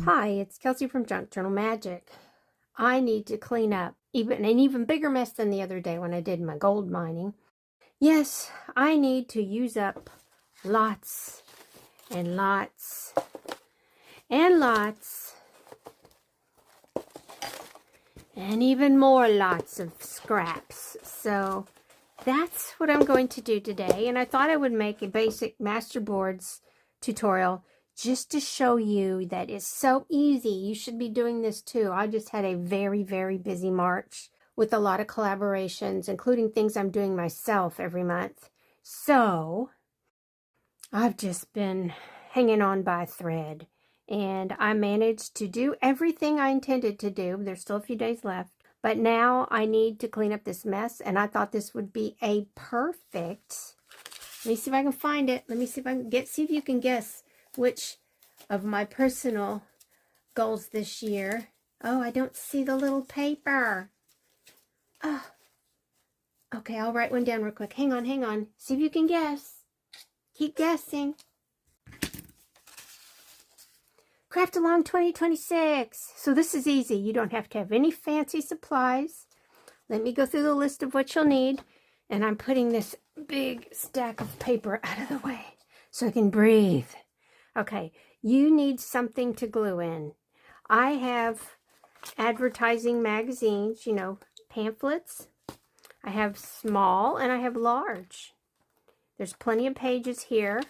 Hi, it's Kelsey from Junk Journal Magic. I need to clean up an even bigger mess than the other day when I did my gold mining. Yes, I need to use up lots and lots and lots and even more lots of scraps. So that's what I'm going to do today. And I thought I would make a basic Masterboards tutorial just to show you that it's so easy. You should be doing this too. I just had a very, very busy March with a lot of collaborations, including things I'm doing myself every month. So I've just been hanging on by a thread, and I managed to do everything I intended to do. There's still a few days left, but now I need to clean up this mess, and I thought this would be a perfect, let me see if I can find it. Let me see if I can see if you can guess which of my personal goals this year. Oh, I don't see the little paper. Oh, okay, I'll write one down real quick. Hang on. See if you can guess. Keep guessing. Craft Along 2026. So this is easy. You don't have to have any fancy supplies. Let me go through the list of what you'll need. And I'm putting this big stack of paper out of the way so I can breathe. Okay, you need something to glue in. I have advertising magazines, pamphlets. I have small and I have large. There's plenty of pages here.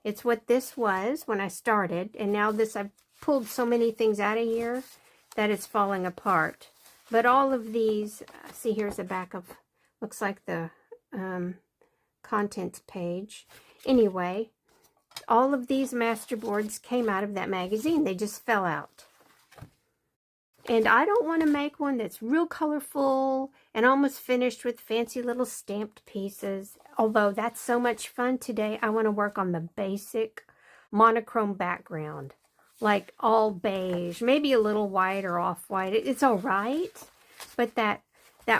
It's what this was when I started, and now I've pulled so many things out of here that it's falling apart. But all of these, see, here's the back of, looks like the contents page. Anyway, all of these Masterboards came out of that magazine. They just fell out. And I don't want to make one that's real colorful and almost finished with fancy little stamped pieces. Although that's so much fun today, I want to work on the basic monochrome background. Like all beige, maybe a little white or off-white. It's all right. But that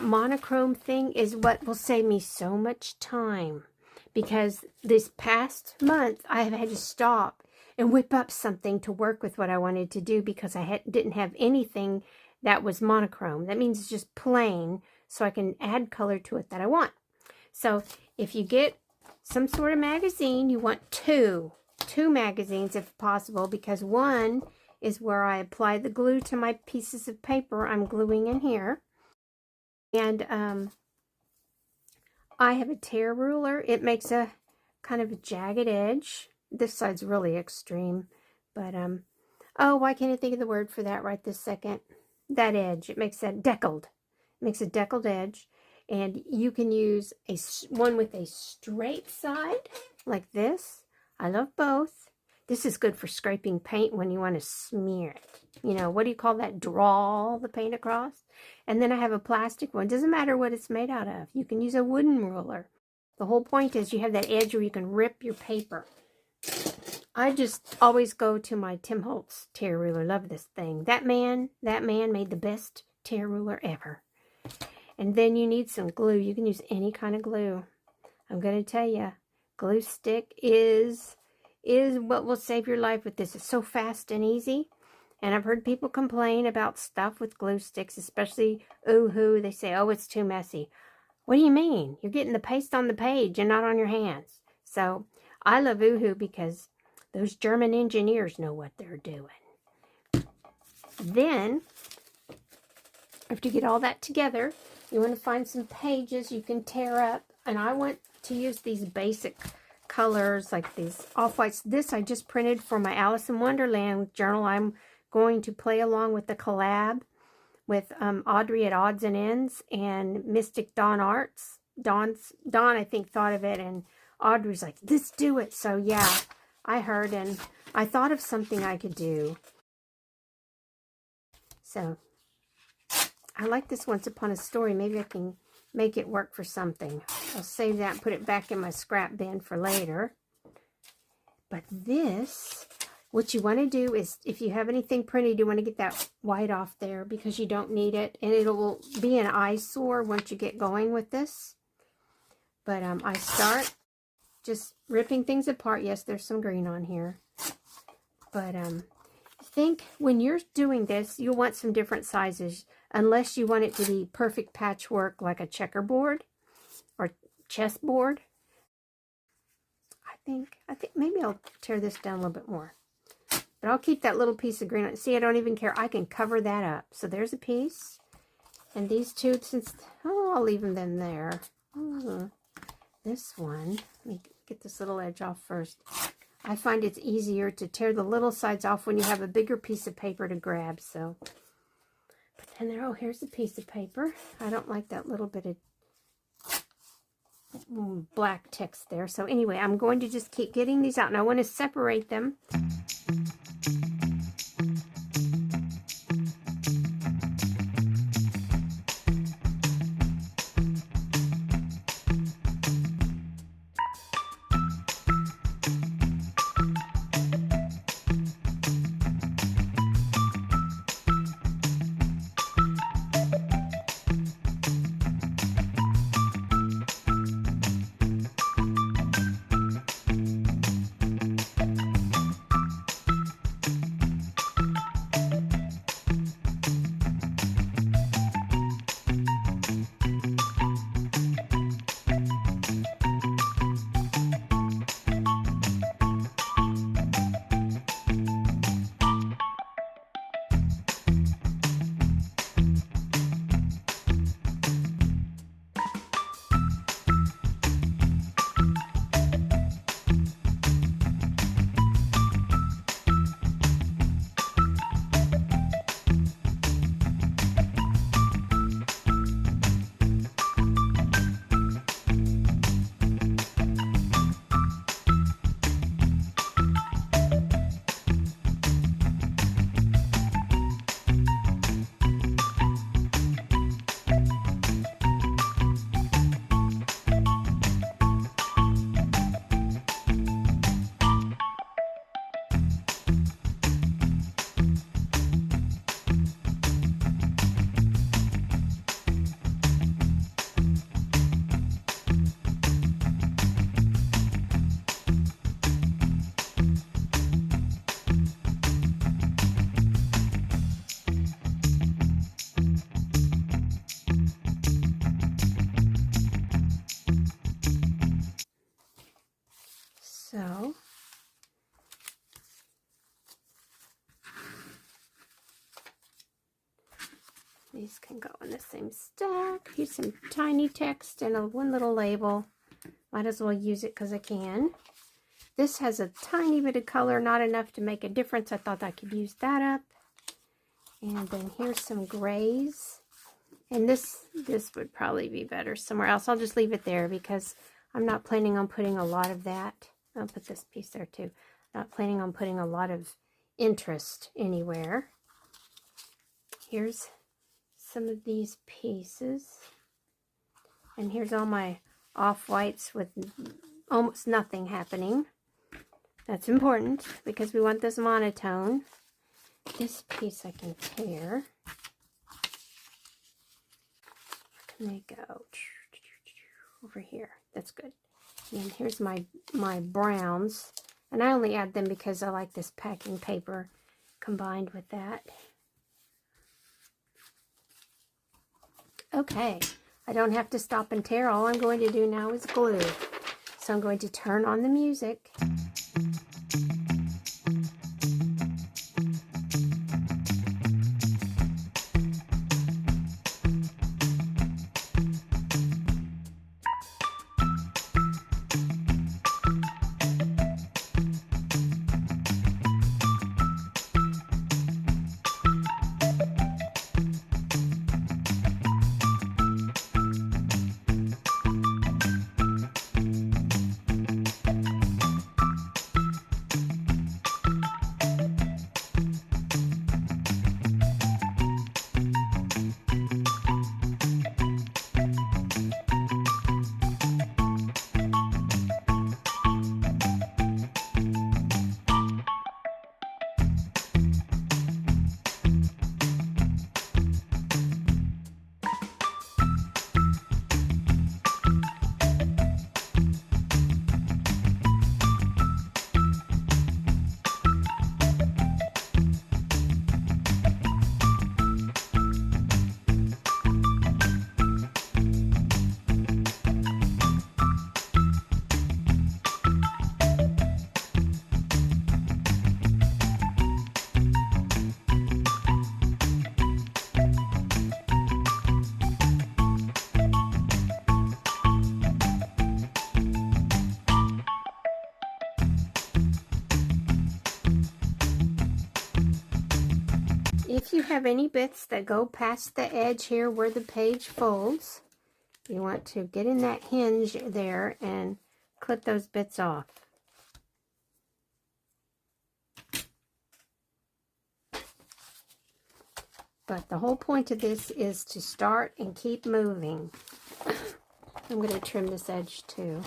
monochrome thing is what will save me so much time. Because this past month, I have had to stop and whip up something to work with what I wanted to do because I didn't have anything that was monochrome. That means it's just plain, so I can add color to it that I want. So if you get some sort of magazine, you want two magazines if possible, because one is where I apply the glue to my pieces of paper I'm gluing in here. And I have a tear ruler. It makes a kind of a jagged edge. This side's really extreme, but oh, why can't I think of the word for that right this second? That edge. It makes that deckled. It makes a deckled edge, and you can use one with a straight side like this. I love both. This is good for scraping paint when you want to smear it. What do you call that? Draw the paint across. And then I have a plastic one. Doesn't matter what it's made out of. You can use a wooden ruler. The whole point is you have that edge where you can rip your paper. I just always go to my Tim Holtz tear ruler. Love this thing. That man made the best tear ruler ever. And then you need some glue. You can use any kind of glue. I'm going to tell you, glue stick is what will save your life with this. It's so fast and easy. And I've heard people complain about stuff with glue sticks, especially Oohoo. They say, oh, it's too messy. What do you mean? You're getting the paste on the page and not on your hands. So I love Oohoo because those German engineers know what they're doing. Then, after you get all that together, you want to find some pages you can tear up. And I want to use these basic colors like these off-whites. This I just printed for my Alice in Wonderland journal. I'm going to play along with the collab with Audrey at Odds and Ends and Mystic Dawn Arts. Dawn, I think, thought of it, and Audrey's like, let's do it. So yeah, I heard, and I thought of something I could do. So I like this Once Upon a Story. Maybe I can make it work for something. I'll save that and put it back in my scrap bin for later. But this, what you want to do is, if you have anything printed, you want to get that white off there because you don't need it. And it will be an eyesore once you get going with this. But I start just ripping things apart. Yes, there's some green on here. But think when you're doing this, you'll want some different sizes, unless you want it to be perfect patchwork like a checkerboard or chessboard. I think maybe I'll tear this down a little bit more. But I'll keep that little piece of green. See, I don't even care. I can cover that up. So there's a piece. And these two, since, oh, I'll leave them then there. This one, let me get this little edge off first. I find it's easier to tear the little sides off when you have a bigger piece of paper to grab. So, but then there, oh, here's a piece of paper. I don't like that little bit of black text there. So anyway, I'm going to just keep getting these out, and I want to separate them. So these can go in the same stack. Here's some tiny text and one little label. Might as well use it because I can. This has a tiny bit of color, not enough to make a difference. I thought I could use that up. And then here's some grays. And this would probably be better somewhere else. I'll just leave it there because I'm not planning on putting a lot of that. I'll put this piece there too. Not planning on putting a lot of interest anywhere. Here's some of these pieces. And here's all my off-whites with almost nothing happening. That's important because we want this monotone. This piece I can tear. Where can they go? Over here. That's good. And here's my browns. And I only add them because I like this packing paper combined with that. Okay. I don't have to stop and tear. All I'm going to do now is glue. So I'm going to turn on the music. If you have any bits that go past the edge here where the page folds, you want to get in that hinge there and clip those bits off. But the whole point of this is to start and keep moving. I'm going to trim this edge too.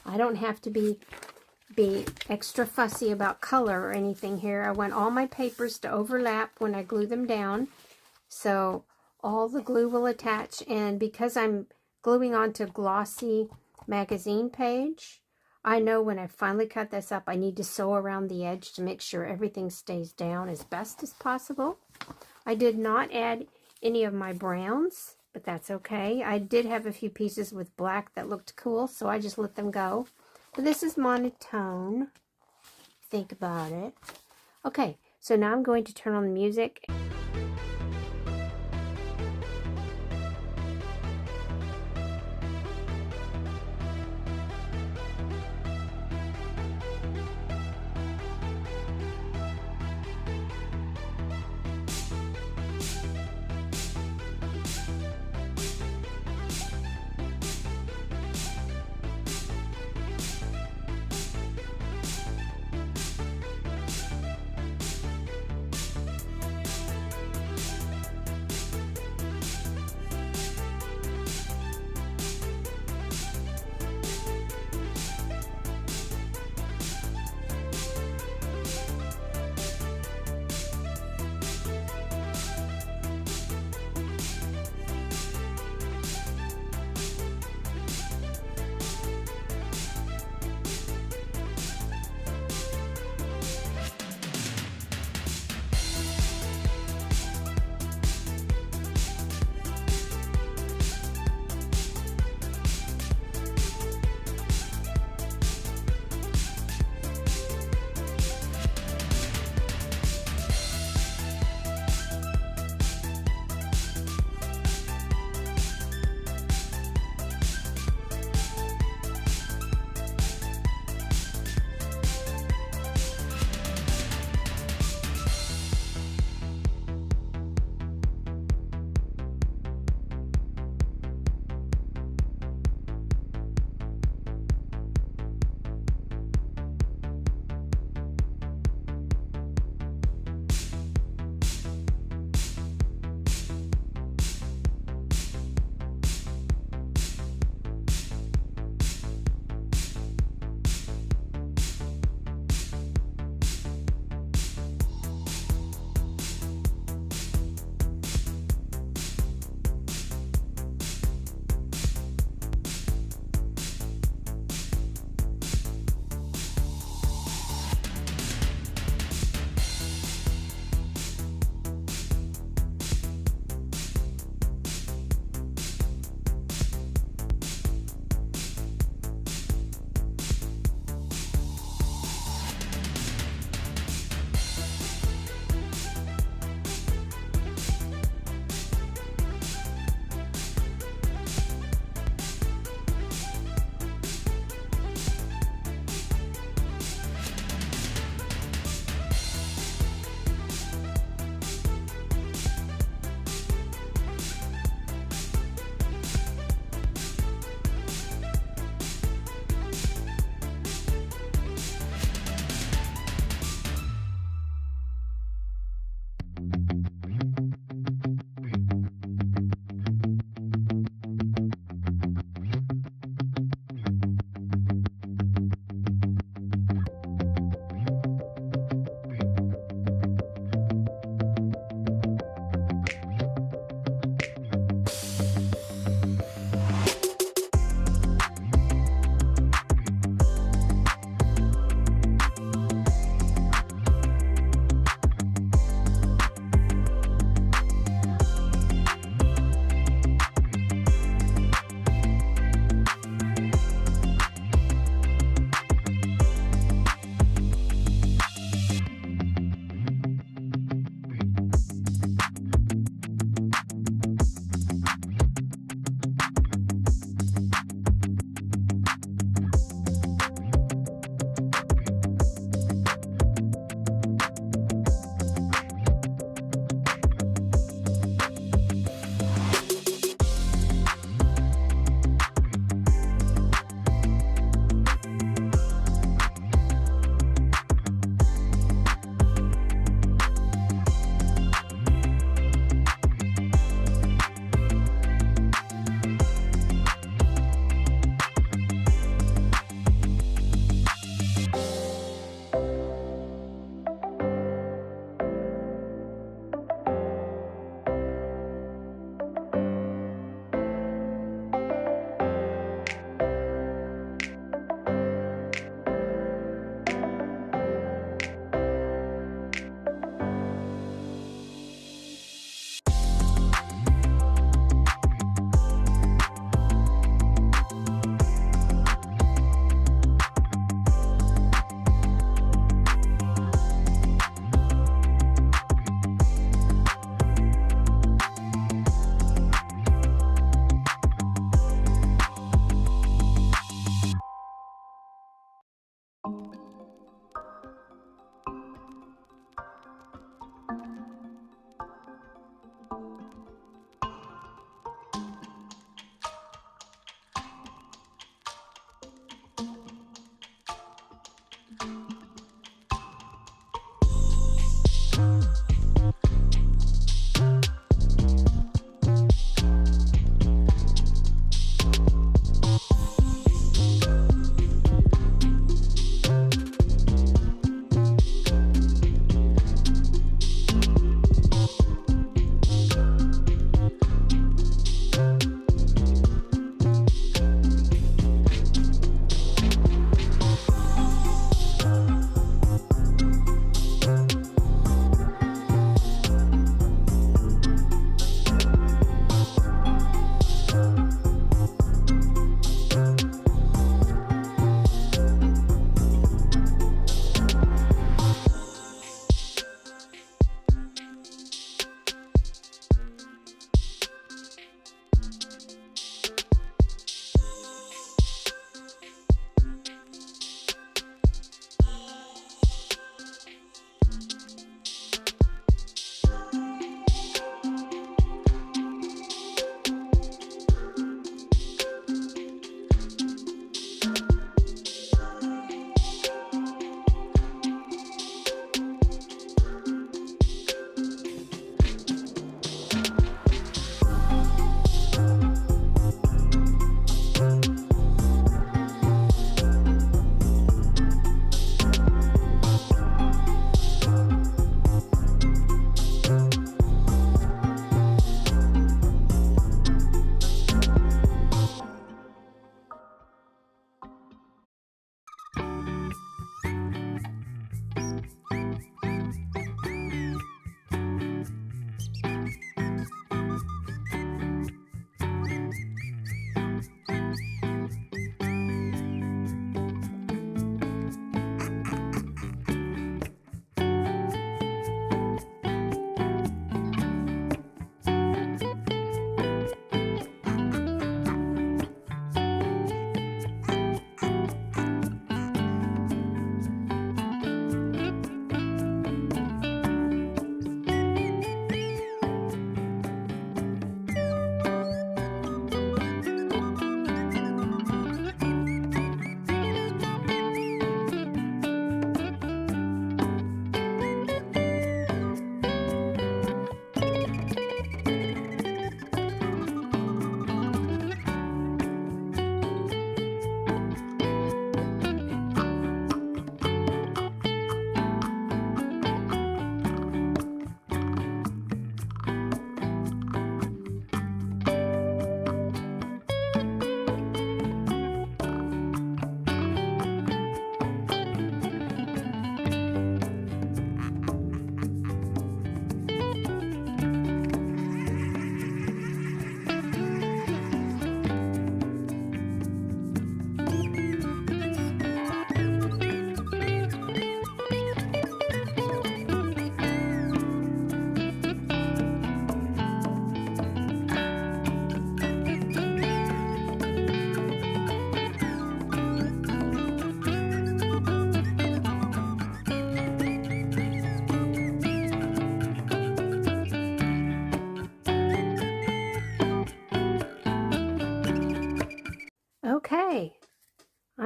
I don't have to be extra fussy about color or anything here. I want all my papers to overlap when I glue them down, so all the glue will attach. And because I'm gluing onto glossy magazine page, I know when I finally cut this up, I need to sew around the edge to make sure everything stays down as best as possible. I did not add any of my browns, but that's okay. I did have a few pieces with black that looked cool, so I just let them go. But this is monotone. Think about it. Okay, so now I'm going to turn on the music.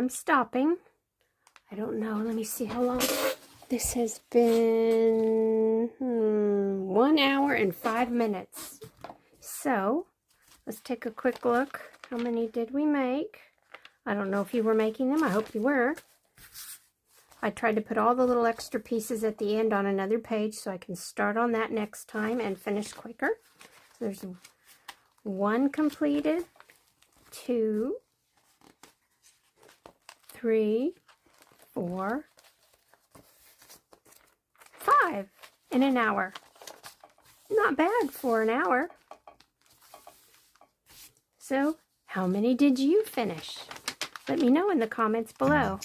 I'm stopping. I don't know. Let me see how long. This has been 1 hour and 5 minutes. So let's take a quick look. How many did we make? I don't know if you were making them. I hope you were. I tried to put all the little extra pieces at the end on another page so I can start on that next time and finish quicker. So there's 1 completed, 2, 3, 4, 5 in an hour. Not bad for an hour. So, how many did you finish? Let me know in the comments below.